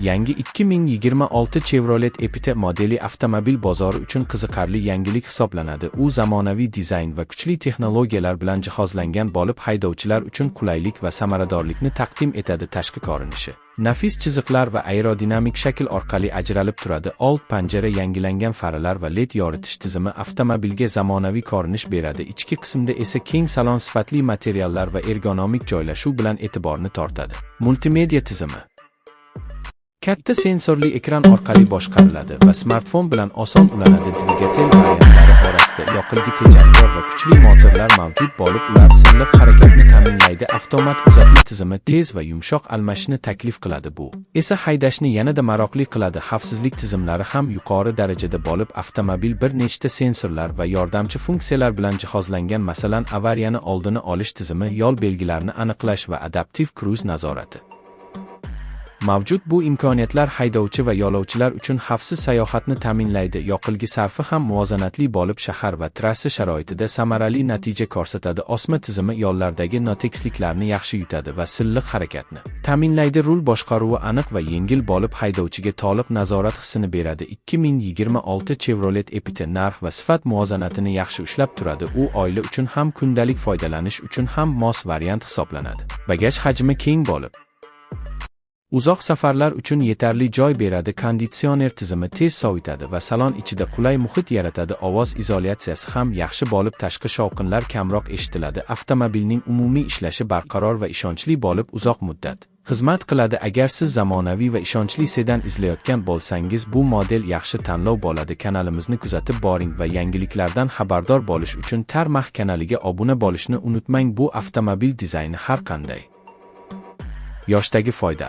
Yangi 2026 Chevrolet Epita modeli avtomobil bozori uchun qiziqarli yangilik hisoblanadi. U zamonaviy dizayn va kuchli texnologiyalar bilan jihozlangan bo'lib, haydovchilar uchun qulaylik va samaradorlikni taqdim etadi. Tashqi ko'rinishi nafis chiziqlar va aerodinamik shakl orqali ajralib turadi. Old panjara, yangilangan faralar va LED yoritish tizimi avtomobilga zamonaviy ko'rinish beradi. Ichki qismda esa keng salon, sifatli materiallar va ergonomik joylashuv bilan e'tiborni tortadi. Multimedia tizimi katta sensorli ekran orqali boshqariladi va smartfon bilan oson ulanadi. Dvigatel variantlari orasida yoqilg'i tejamkor va kuchli motorlar mavjud bo'lib, ular silliq harakatni ta'minlaydi. Avtomat uzatma tizimi tez va yumshoq almashishni taklif qiladi. Bu esa haydashni yanada maroqli qiladi. Xavfsizlik tizimlari ham yuqori darajada bo'lib, avtomobil bir nechta sensorlar va yordamchi funksiyalar bilan jihozlangan. Masalan, avariyani oldini olish tizimi, yo'l belgilarini aniqlash va adaptiv kruz nazorati mavjud. Bu imkoniyatlar haydovchi va yo'lovchilar uchun xavfsiz sayohatni ta'minlaydi. Yoqilg'i sarfi ham muvozanatli bo'lib, shahar va trassa sharoitida samarali natija ko'rsatadi. Osma tizimi yo'llardagi notekisliklarni yaxshi yutadi va silliq harakatni ta'minlaydi. Rul boshqaruvi aniq va yengil bo'lib, haydovchiga to'liq nazorat hissini beradi. 2026 Chevrolet Epita narx va sifat muvozanatini yaxshi ushlab turadi. U oila uchun ham kundalik foydalanish uchun ham mos variant hisoblanadi. Bagaj hajmi keng bo'lib, uzoq safarlar uchun yetarli joy beradi. Konditsioner tizimi tez sovitadi va salon ichida qulay muhit yaratadi. Ovoz izolyatsiyasi ham yaxshi bo'lib, tashqi shovqinlar kamroq eshitiladi. Avtomobilning umumiy ishlashi barqaror va ishonchli bo'lib, uzoq muddat xizmat qiladi. Agar siz zamonaviy va ishonchli sedan izlayotgan bo'lsangiz, bu model yaxshi tanlov bo'ladi. Kanalimizni kuzatib boring va yangiliklardan xabardor bo'lish uchun Tarmax kanaliga obuna bo'lishni unutmang. Bu avtomobil dizayni har qanday yoshdagi foyda